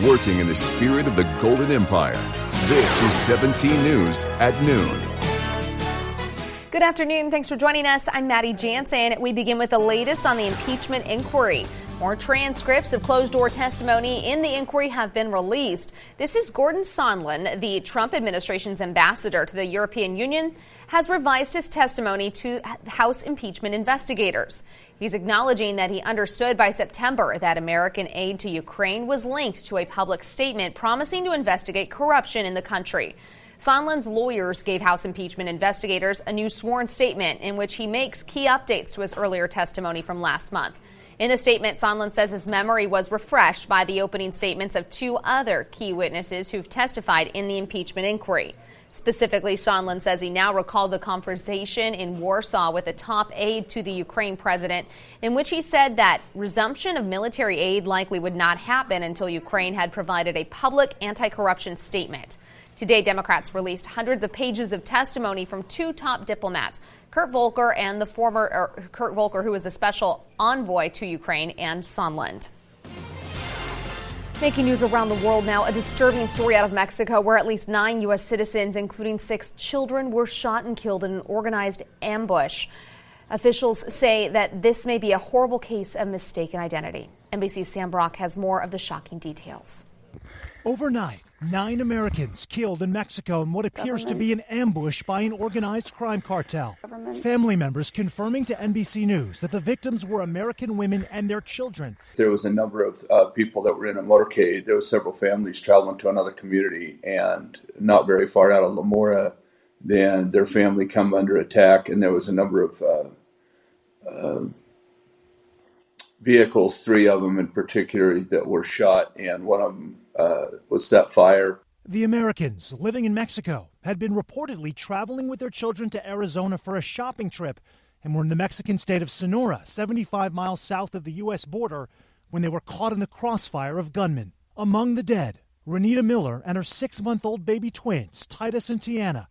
working in the spirit of the Golden Empire. This is 17 News at noon. Good afternoon. Thanks for joining us. I'm Maddie Jansen. We begin with the latest on the impeachment inquiry. More transcripts of closed-door testimony in the inquiry have been released. This is Gordon Sondland, the Trump administration's ambassador to the European Union, has revised his testimony to House impeachment investigators. He's acknowledging that he understood by September that American aid to Ukraine was linked to a public statement promising to investigate corruption in the country. Sondland's lawyers gave House impeachment investigators a new sworn statement in which he makes key updates to his earlier testimony from last month. In the statement, Sondland says his memory was refreshed by the opening statements of two other key witnesses who've testified in the impeachment inquiry. Specifically, Sondland says he now recalls a conversation in Warsaw with a top aide to the Ukraine president in which he said that resumption of military aid likely would not happen until Ukraine had provided a public anti-corruption statement. Today, Democrats released hundreds of pages of testimony from two top diplomats, Volker, who was the special envoy to Ukraine, and Sondland. Making news around the world now, a disturbing story out of Mexico where at least 9 U.S. citizens, including 6 children, were shot and killed in an organized ambush. Officials say that this may be a horrible case of mistaken identity. NBC's Sam Brock has more of the shocking details. Overnight, 9 Americans killed in Mexico in what appears to be an ambush by an organized crime cartel. Family members confirming to NBC News that the victims were American women and their children. There was a number of people that were in a motorcade. There were several families traveling to another community, and not very far out of La Mora, then their family come under attack, and there was a number of vehicles, 3 of them in particular, that were shot, and one of them was set fire. The Americans living in Mexico had been reportedly traveling with their children to Arizona for a shopping trip and were in the Mexican state of Sonora, 75 miles south of the U.S. border, when they were caught in the crossfire of gunmen. Among the dead, Renita Miller and her 6-month-old baby twins, Titus and Tiana,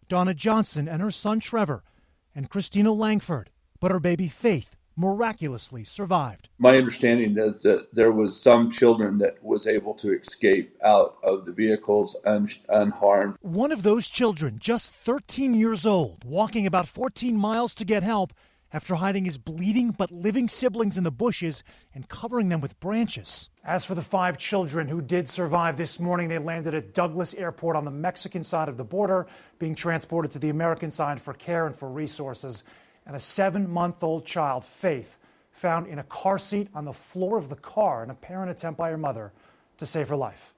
Donna Johnson and her son Trevor, and Christina Langford, but her baby Faith miraculously survived. My understanding is that there was some children that was able to escape out of the vehicles unharmed. One of those children, just 13 years old, walking about 14 miles to get help after hiding his bleeding but living siblings in the bushes and covering them with branches. As for the 5 children who did survive this morning, they landed at Douglas Airport on the Mexican side of the border, being transported to the American side for care and for resources. And a 7-month-old child, Faith, found in a car seat on the floor of the car in a apparent attempt by her mother to save her life.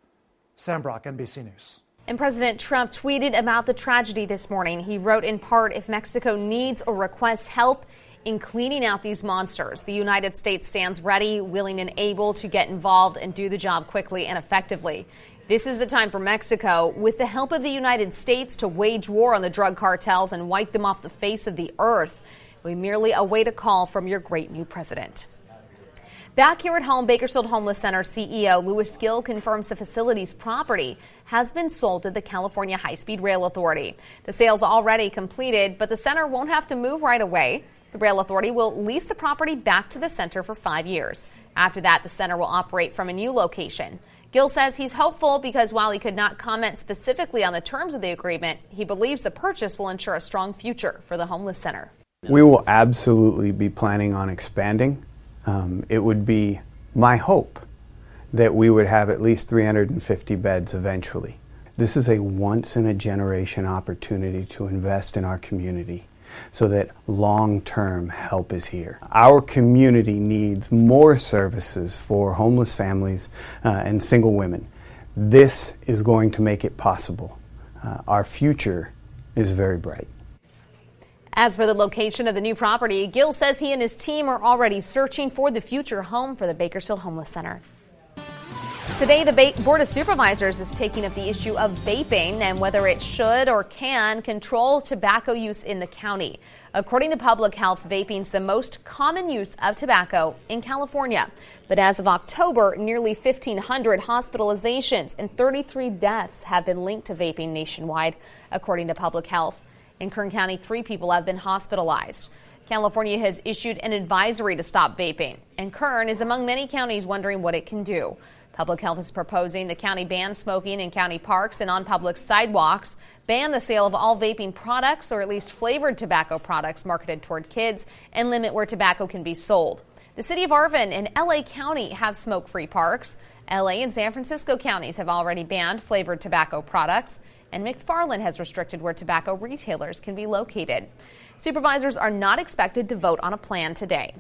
Sam Brock, NBC News. And President Trump tweeted about the tragedy this morning. He wrote in part, if Mexico needs or requests help in cleaning out these monsters, the United States stands ready, willing, and able to get involved and do the job quickly and effectively. This is the time for Mexico, with the help of the United States, to wage war on the drug cartels and wipe them off the face of the earth. We merely await a call from your great new president. Back here at home, Bakersfield Homeless Center CEO Louis Gill confirms the facility's property has been sold to the California High-Speed Rail Authority. The sale's already completed, but the center won't have to move right away. The Rail Authority will lease the property back to the center for 5 years. After that, the center will operate from a new location. Gill says he's hopeful because while he could not comment specifically on the terms of the agreement, he believes the purchase will ensure a strong future for the homeless center. We will absolutely be planning on expanding. It would be my hope that we would have at least 350 beds eventually. This is a once-in-a-generation opportunity to invest in our community so that long-term help is here. Our community needs more services for homeless families and single women. This is going to make it possible. Our future is very bright. As for the location of the new property, Gill says he and his team are already searching for the future home for the Bakersfield Homeless Center. Today, the Board of Supervisors is taking up the issue of vaping and whether it should or can control tobacco use in the county. According to Public Health, vaping is the most common use of tobacco in California. But as of October, nearly 1,500 hospitalizations and 33 deaths have been linked to vaping nationwide, according to Public Health. In Kern County, 3 people have been hospitalized. California has issued an advisory to stop vaping, and Kern is among many counties wondering what it can do. Public Health is proposing the county ban smoking in county parks and on public sidewalks, ban the sale of all vaping products or at least flavored tobacco products marketed toward kids, and limit where tobacco can be sold. The city of Arvin and LA County have smoke-free parks. LA and San Francisco counties have already banned flavored tobacco products, and McFarland has restricted where tobacco retailers can be located. Supervisors are not expected to vote on a plan today.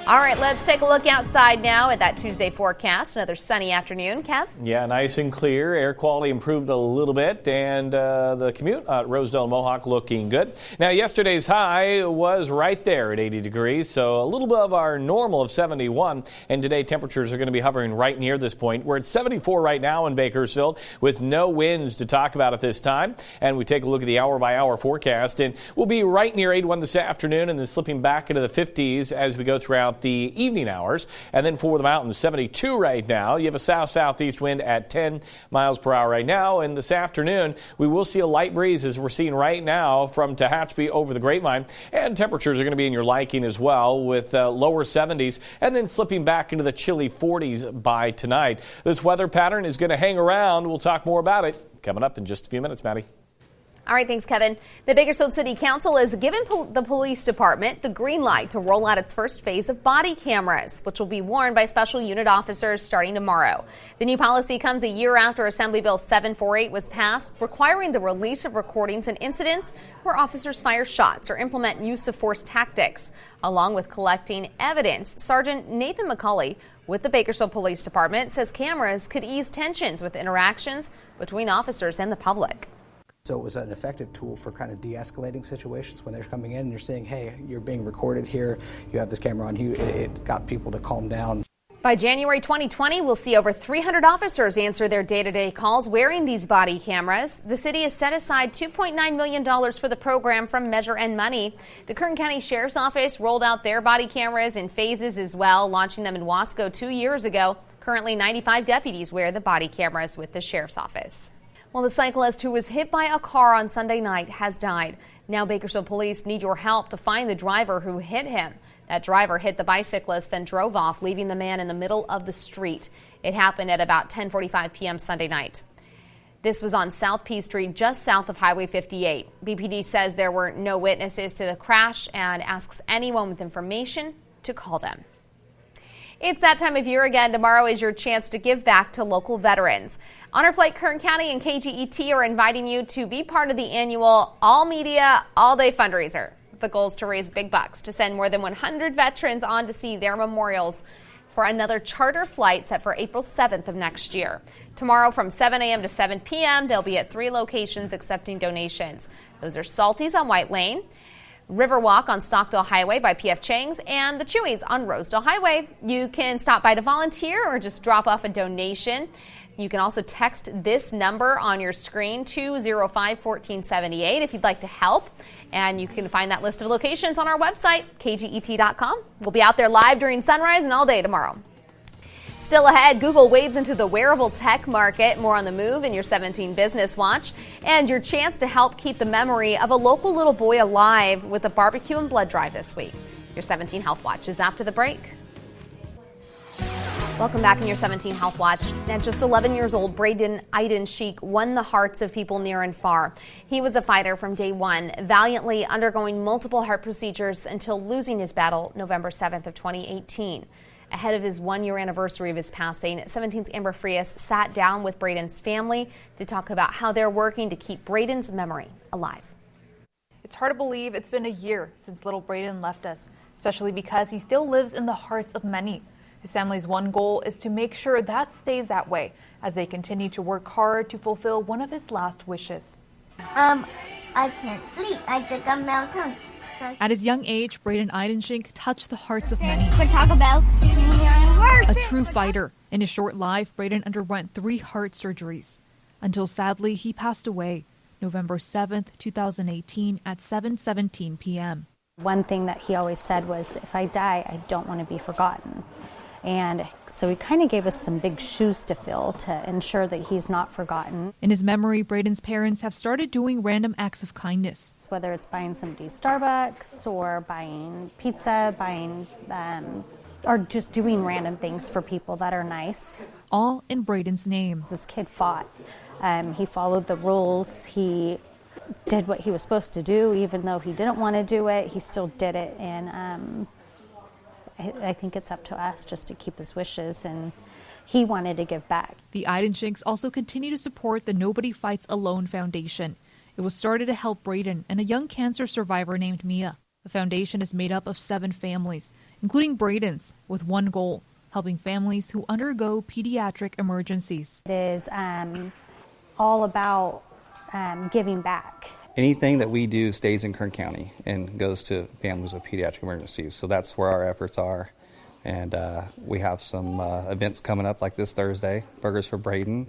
All right, let's take a look outside now at that Tuesday forecast. Another sunny afternoon. Kev? Yeah, nice and clear. Air quality improved a little bit, and the commute at Rosedale and Mohawk looking good. Now, yesterday's high was right there at 80 degrees, so a little above our normal of 71. And today, temperatures are going to be hovering right near this point. We're at 74 right now in Bakersfield with no winds to talk about at this time. And we take a look at the hour-by-hour forecast, and we'll be right near 81 this afternoon and then slipping back into the 50s as we go throughout the evening hours. And then for the mountains, 72 right now. You have a south-southeast wind at 10 miles per hour right now. And this afternoon, we will see a light breeze as we're seeing right now from Tehachapi over the Grapevine. And temperatures are going to be in your liking as well with lower 70s and then slipping back into the chilly 40s by tonight. This weather pattern is going to hang around. We'll talk more about it coming up in just a few minutes, Maddie. All right, thanks, Kevin. The Bakersfield City Council has given the police department the green light to roll out its first phase of body cameras, which will be worn by special unit officers starting tomorrow. The new policy comes a year after Assembly Bill 748 was passed, requiring the release of recordings and incidents where officers fire shots or implement use of force tactics, along with collecting evidence. Sergeant Nathan McCauley with the Bakersfield Police Department says cameras could ease tensions with interactions between officers and the public. So it was an effective tool for kind of de-escalating situations when they're coming in and you're saying, hey, you're being recorded here, you have this camera on you. It got people to calm down. By January 2020, we'll see over 300 officers answer their day-to-day calls wearing these body cameras. The city has set aside $2.9 million for the program from Measure N Money. The Kern County Sheriff's Office rolled out their body cameras in phases as well, launching them in Wasco 2 years ago. Currently, 95 deputies wear the body cameras with the Sheriff's Office. Well, the cyclist who was hit by a car on Sunday night has died. Now Bakersfield police need your help to find the driver who hit him. That driver hit the bicyclist, then drove off, leaving the man in the middle of the street. It happened at about 10:45 p.m. Sunday night. This was on South P Street, just south of Highway 58. BPD says there were no witnesses to the crash and asks anyone with information to call them. It's that time of year again. Tomorrow is your chance to give back to local veterans. Honor Flight Kern County and KGET are inviting you to be part of the annual All Media All Day fundraiser. The goal is to raise big bucks to send more than 100 veterans on to see their memorials for another charter flight set for April 7th of next year. Tomorrow from 7 a.m. to 7 p.m., they'll be at 3 locations accepting donations. Those are Salty's on White Lane, Riverwalk on Stockdale Highway by P.F. Chang's, and the Chewy's on Rosedale Highway. You can stop by to volunteer or just drop off a donation. You can also text this number on your screen, 205-1478, if you'd like to help. And you can find that list of locations on our website, kget.com. We'll be out there live during sunrise and all day tomorrow. Still ahead, Google wades into the wearable tech market. More on the move in your 17 Business Watch. And your chance to help keep the memory of a local little boy alive with a barbecue and blood drive this week. Your 17 Health Watch is after the break. Welcome back in your 17 Health Watch. At just 11 years old, Braden Sheik won the hearts of people near and far. He was a fighter from day one, valiantly undergoing multiple heart procedures until losing his battle November 7th of 2018. Ahead of his 1-year anniversary of his passing, 17's Amber Frias sat down with Braden's family to talk about how they're working to keep Braden's memory alive. It's hard to believe it's been a year since little Braden left us, especially because he still lives in the hearts of many. His family's one goal is to make sure that stays that way as they continue to work hard to fulfill one of his last wishes. I can't sleep. I just got melatonin. At his young age, Braden Eidenschink touched the hearts of many. A true fighter. In his short life, Braden underwent 3 heart surgeries until sadly he passed away November 7th, 2018 at 7:17 p.m. One thing that he always said was, if I die, I don't want to be forgotten. And so he kind of gave us some big shoes to fill to ensure that he's not forgotten. In his memory, Braden's parents have started doing random acts of kindness. Whether it's buying somebody Starbucks or buying pizza, buying are just doing random things for people that are nice. All in Braden's name. This kid fought. He followed the rules. He did what he was supposed to do, even though he didn't want to do it. He still did it, and I think it's up to us just to keep his wishes, and he wanted to give back. The Idenshanks also continue to support the Nobody Fights Alone Foundation. It was started to help Braden and a young cancer survivor named Mia. The foundation is made up of 7 families, including Braden's, with one goal: helping families who undergo pediatric emergencies. It is all about giving back. Anything that we do stays in Kern County and goes to families with pediatric emergencies. So that's where our efforts are. And we have some events coming up like this Thursday, Burgers for Braden.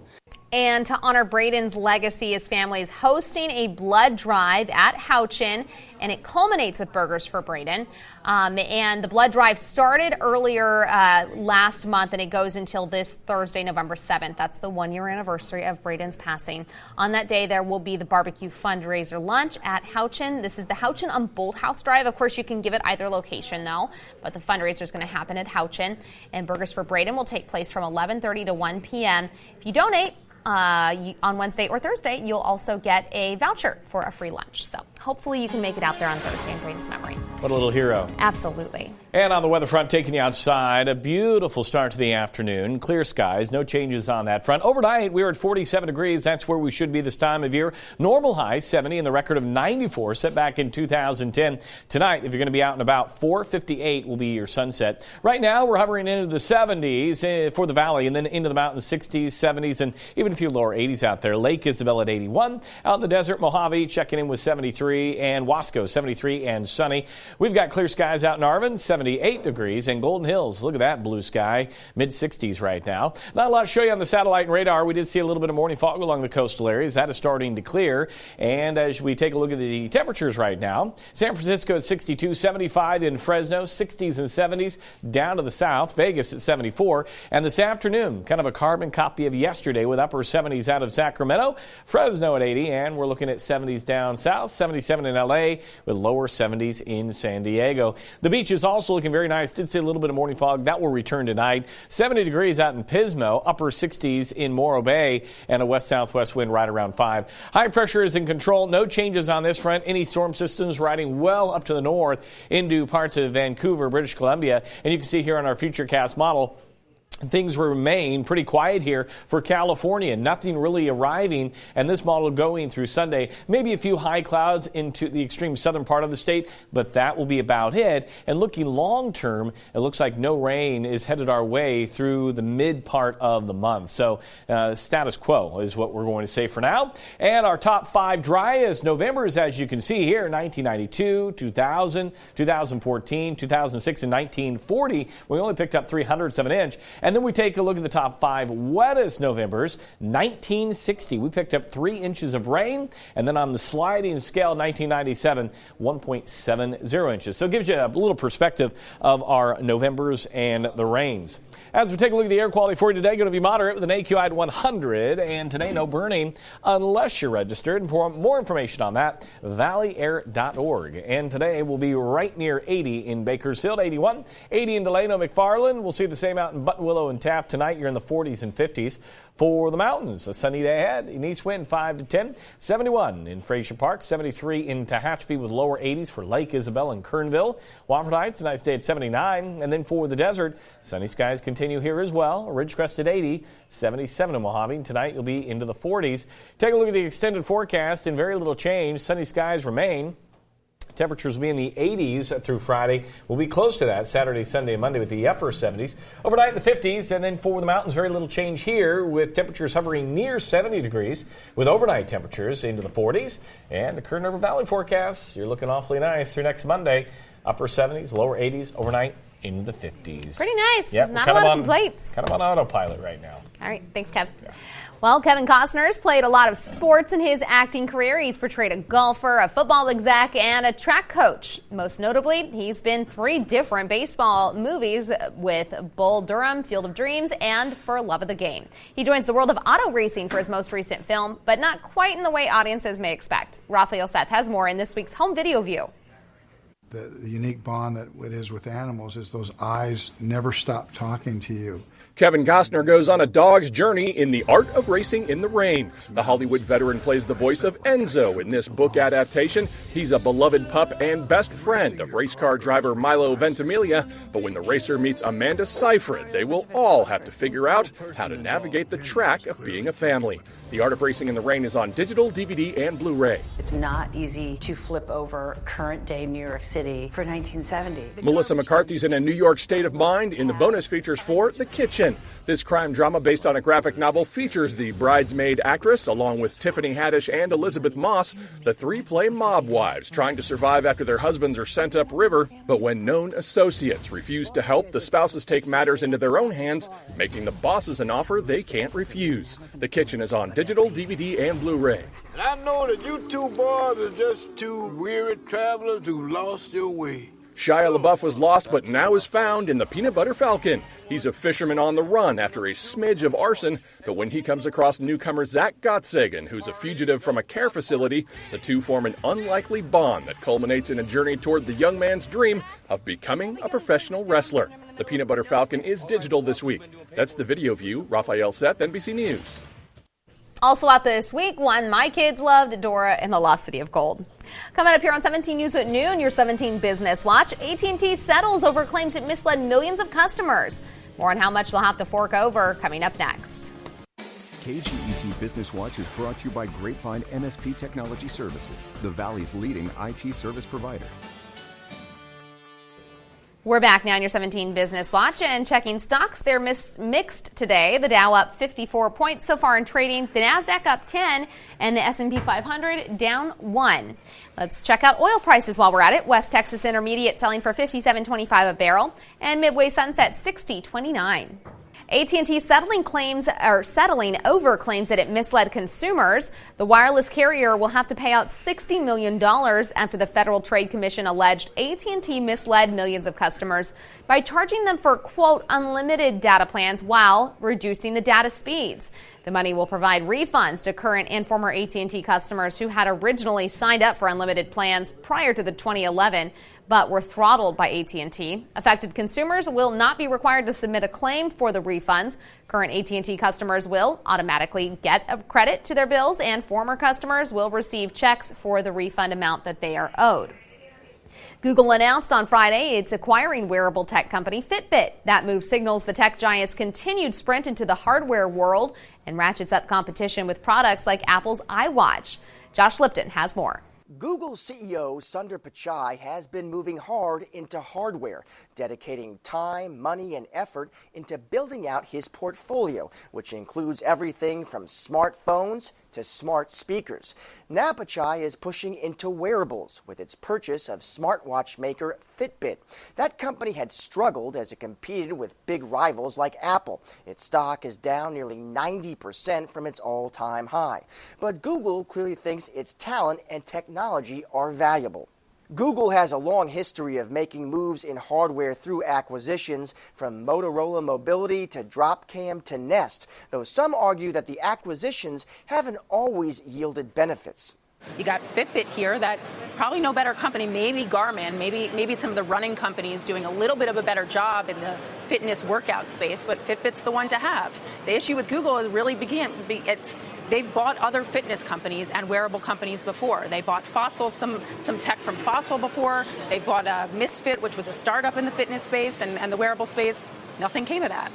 And to honor Braden's legacy, his family is hosting a blood drive at Houchin, and it culminates with Burgers for Braden. And the blood drive started earlier last month, and it goes until this Thursday, November 7th. That's the 1-year anniversary of Braden's passing. On that day, there will be the barbecue fundraiser lunch at Houchin. This is the Houchin on Bolthouse Drive. Of course, you can give it either location, though, but the fundraiser is going to happen at Houchin. And Burgers for Braden will take place from 11:30 to 1 p.m. If you donate on Wednesday or Thursday, you'll also get a voucher for a free lunch. So hopefully you can make it out there on Thursday in Braden's memory. What a little hero. Absolutely. And on the weather front, taking you outside, a beautiful start to the afternoon. Clear skies, no changes on that front. Overnight, we were at 47 degrees. That's where we should be this time of year. Normal high, 70, and the record of 94 set back in 2010. Tonight, if you're going to be out and about, 4:58 will be your sunset. Right now, we're hovering into the 70s for the valley, and then into the mountains, 60s, 70s, and even a few lower 80s out there. Lake Isabel at 81. Out in the desert, Mojave checking in with 73, and Wasco 73 and sunny. We've got clear skies out in Arvin, 78 degrees, and Golden Hills, look at that blue sky, mid-60s right now. Not a lot to show you on the satellite and radar. We did see a little bit of morning fog along the coastal areas. That is starting to clear. And as we take a look at the temperatures right now, San Francisco at 62, 75 in Fresno, 60s and 70s down to the south. Vegas at 74. And this afternoon, kind of a carbon copy of yesterday with upper 70s out of Sacramento, Fresno at 80, and we're looking at 70s down south, 77 in L.A. with lower 70s in San Diego. The beach is also looking very nice. Did see a little bit of morning fog. That will return tonight. 70 degrees out in Pismo, upper 60s in Morro Bay, and a west-southwest wind right around 5. High pressure is in control. No changes on this front. Any storm systems riding well up to the north into parts of Vancouver, British Columbia. And you can see here on our Futurecast model, things remain pretty quiet here for California. Nothing really arriving, and this model going through Sunday. Maybe a few high clouds into the extreme southern part of the state, but that will be about it. And looking long term, it looks like no rain is headed our way through the mid part of the month. So status quo is what we're going to say for now. And our top 5 driest Novembers, as you can see here, 1992, 2000, 2014, 2006, and 1940. We only picked up 300ths of an inch. And then we take a look at the top 5 wettest Novembers. 1960, we picked up 3 inches of rain. And then on the sliding scale, 1997, 1.70 inches. So it gives you a little perspective of our Novembers and the rains. As we take a look at the air quality for you today, going to be moderate with an AQI at 100. And today, no burning unless you're registered. And for more information on that, valleyair.org. And today will be right near 80 in Bakersfield, 81, 80 in Delano, McFarland. We'll see the same out in Buttonwillow and Taft. Tonight, you're in the 40s and 50s. For the mountains, a sunny day ahead. An east wind 5 to 10, 71 in Frazier Park, 73 in Tehachapi with lower 80s for Lake Isabel and Kernville. Wofford Heights, a nice day at 79. And then for the desert, sunny skies continue here as well. Ridgecrest at 80, 77 in Mojave. Tonight, you'll be into the 40s. Take a look at the extended forecast, and very little change. Sunny skies remain. Temperatures will be in the 80s through Friday. We'll be close to that Saturday, Sunday, and Monday with the upper 70s. Overnight in the 50s, and then for the mountains, very little change here with temperatures hovering near 70 degrees with overnight temperatures into the 40s. And the Kern River Valley forecast, you're looking awfully nice through next Monday. Upper 70s, lower 80s, overnight into the 50s. Pretty nice. Yep, Not a lot of complaints. Kind of on autopilot right now. All right. Thanks, Kev. Yeah. Well, Kevin Costner's played a lot of sports in his acting career. He's portrayed a golfer, a football exec, and a track coach. Most notably, he's been 3 different baseball movies with Bull Durham, Field of Dreams, and For Love of the Game. He joins the world of auto racing for his most recent film, but not quite in the way audiences may expect. Raphael Seth has more in this week's Home Video View. The unique bond that it is with animals is those eyes never stop talking to you. Kevin Costner goes on a dog's journey in the art of racing in the rain. The Hollywood veteran plays the voice of Enzo in this book adaptation. He's a beloved pup and best friend of race car driver Milo Ventimiglia. But when the racer meets Amanda Seyfried, they will all have to figure out how to navigate the track of being a family. The Art of Racing in the Rain is on digital, DVD, and Blu-ray. It's not easy to flip over current-day New York City for 1970. Melissa McCarthy's in a New York state of mind in the bonus features for The Kitchen. This crime drama based on a graphic novel features the bridesmaid actress along with Tiffany Haddish and Elizabeth Moss. The three play mob wives trying to survive after their husbands are sent upriver. But when known associates refuse to help, the spouses take matters into their own hands, making the bosses an offer they can't refuse. The Kitchen is on digital, DVD, and Blu-ray. And I know that you two boys are just two weary travelers who lost your way. Shia LaBeouf was lost but now is found in The Peanut Butter Falcon. He's a fisherman on the run after a smidge of arson, but when he comes across newcomer Zach Gottsagen, who's a fugitive from a care facility, the two form an unlikely bond that culminates in a journey toward the young man's dream of becoming a professional wrestler. The Peanut Butter Falcon is digital this week. That's the video view. Raphael Seth, NBC News. Also out this week, one my kids loved, Dora and the Lost City of Gold. Coming up here on 17 News at noon, your 17 Business Watch. AT&T settles over claims it misled millions of customers. More on how much they'll have to fork over coming up next. KGET Business Watch is brought to you by Grapevine MSP Technology Services, the Valley's leading IT service provider. We're back now on your 17 Business Watch and checking stocks. They're mixed today. The Dow up 54 points so far in trading. The Nasdaq up 10 and the S&P 500 down 1. Let's check out oil prices while we're at it. West Texas Intermediate selling for $57.25 a barrel and Midway Sunset $60.29. AT&T settling over claims that it misled consumers. The wireless carrier will have to pay out $60 million after the Federal Trade Commission alleged AT&T misled millions of customers by charging them for, quote, unlimited data plans while reducing the data speeds. The money will provide refunds to current and former AT&T customers who had originally signed up for unlimited plans prior to the 2011 but were throttled by AT&T. Affected consumers will not be required to submit a claim for the refunds. Current AT&T customers will automatically get a credit to their bills, and former customers will receive checks for the refund amount that they are owed. Google announced on Friday it's acquiring wearable tech company Fitbit. That move signals the tech giant's continued sprint into the hardware world and ratchets up competition with products like Apple's iWatch. Josh Lipton has more. Google CEO Sundar Pichai has been moving hard into hardware, dedicating time, money, and effort into building out his portfolio, which includes everything from smartphones to smart speakers. Now Pichai is pushing into wearables with its purchase of smartwatch maker Fitbit. That company had struggled as it competed with big rivals like Apple. Its stock is down nearly 90% from its all-time high. But Google clearly thinks its talent and technology are valuable. Google has a long history of making moves in hardware through acquisitions, from Motorola Mobility to Dropcam to Nest, though some argue that the acquisitions haven't always yielded benefits. You got Fitbit here, that probably no better company, maybe Garmin, maybe some of the running companies doing a little bit of a better job in the fitness workout space, but Fitbit's the one to have. The issue with Google is really they've bought other fitness companies and wearable companies before. They bought Fossil, some tech from Fossil before. They've bought Misfit, which was a startup in the fitness space and the wearable space. Nothing came of that.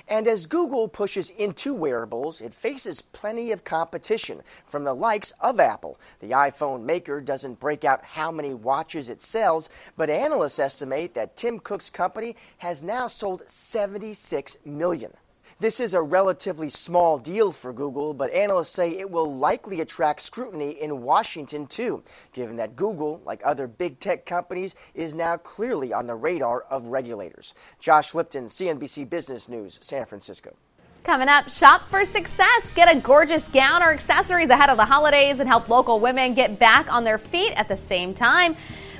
And as Google pushes into wearables, it faces plenty of competition from the likes of Apple. The iPhone maker doesn't break out how many watches it sells, but analysts estimate that Tim Cook's company has now sold 76 million. This is a relatively small deal for Google, but analysts say it will likely attract scrutiny in Washington, too, given that Google, like other big tech companies, is now clearly on the radar of regulators. Josh Lipton, CNBC Business News, San Francisco. Coming up, shop for success. Get a gorgeous gown or accessories ahead of the holidays and help local women get back on their feet at the same time.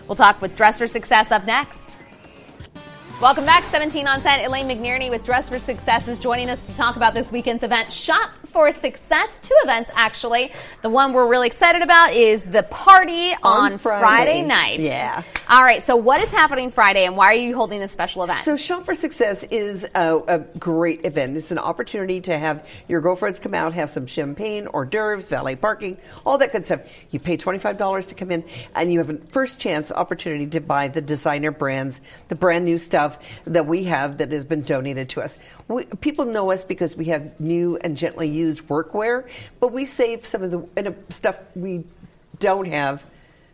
We'll talk with Dress for Success up next. Welcome back. 17 on set. Elaine McNerney with Dress for Success is joining us to talk about this weekend's event, Shop for Success. 2 events, actually. The one we're really excited about is the party on Friday night. Yeah. All right. So what is happening Friday, and why are you holding this special event? So Shop for Success is a great event. It's an opportunity to have your girlfriends come out, have some champagne, hors d'oeuvres, valet parking, all that good stuff. You pay $25 to come in, and you have a first chance opportunity to buy the designer brands, the brand new stuff that we have that has been donated to us. People know us because we have new and gently used workwear, but we save some of the stuff we don't have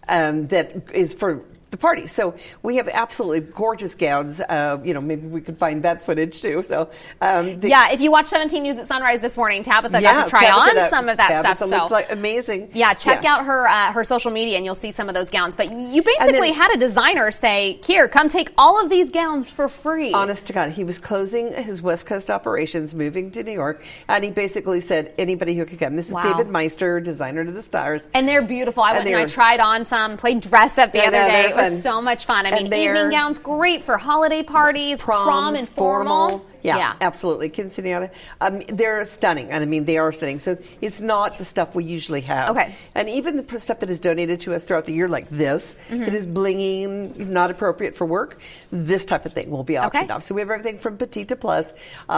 that is for the party. So we have absolutely gorgeous gowns. Maybe we could find that footage too. So if you watch 17 News at Sunrise this morning, Tabitha got to try on some of that stuff. Looks like amazing. Yeah, check out her social media and you'll see some of those gowns. But you basically had a designer say, "Here, come take all of these gowns for free." Honest to God, he was closing his West Coast operations, moving to New York, and he basically said anybody who could come. This is David Meister, designer to the stars, and they're beautiful. I went and I tried on some, played dress up the other day. It was so much fun. I mean, evening gowns, great for holiday parties, prom and formal. Yeah, absolutely. Quinceañera. They're stunning. And I mean, they are stunning. So it's not the stuff we usually have. Okay. And even the stuff that is donated to us throughout the year, like this, that is blinging, not appropriate for work, this type of thing will be auctioned off. So we have everything from petite to plus.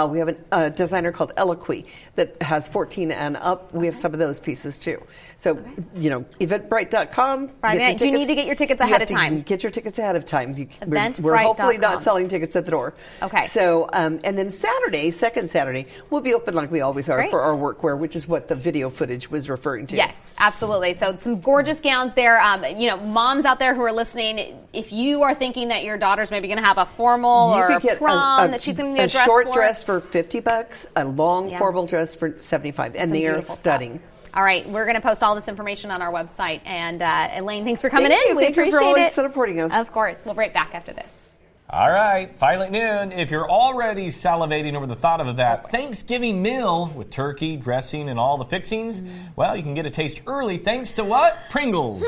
We have a designer called Eloquy that has 14 and up. We have some of those pieces too. So, Eventbrite.com. Friday. Do you need to get your tickets ahead of time? Get your tickets ahead of time. Eventbrite.com. We're hopefully not selling tickets at the door. Okay. So, and then Saturday, second Saturday, we'll be open like we always are for our workwear, which is what the video footage was referring to. Yes, absolutely. So some gorgeous gowns there. Moms out there who are listening, if you are thinking that your daughter's maybe going to have a formal or a prom that she's going to need a dress short dress for $50, a long formal dress for $75, and they are stunning. Stuff. All right, we're going to post all this information on our website. And Elaine, thanks for coming in. We appreciate it. Thank you for always supporting us. Of course. We'll be right back after this. All right, finally at noon. If you're already salivating over the thought of that Thanksgiving meal with turkey, dressing, and all the fixings, well, you can get a taste early thanks to what? Pringles.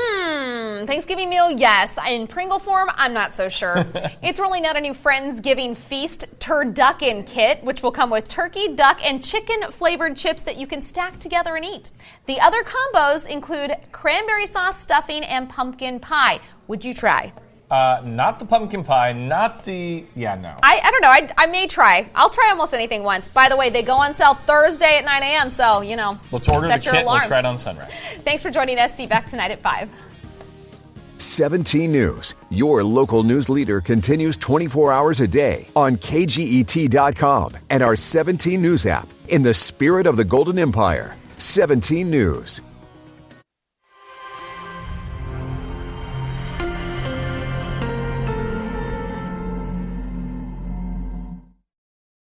Thanksgiving meal, yes. In Pringle form, I'm not so sure. It's rolling out a new Friendsgiving Feast Turducken kit, which will come with turkey, duck, and chicken-flavored chips that you can stack together and eat. The other combos include cranberry sauce, stuffing, and pumpkin pie. Would you try? Not the pumpkin pie, not the... Yeah, no. I don't know. I may try. I'll try almost anything once. By the way, they go on sale Thursday at 9 a.m., so, Let's order the kit. We'll try it on Sunrise. Thanks for joining us. See you back tonight at 5. 17 News, your local news leader, continues 24 hours a day on KGET.com and our 17 News app. In the spirit of the Golden Empire, 17 News.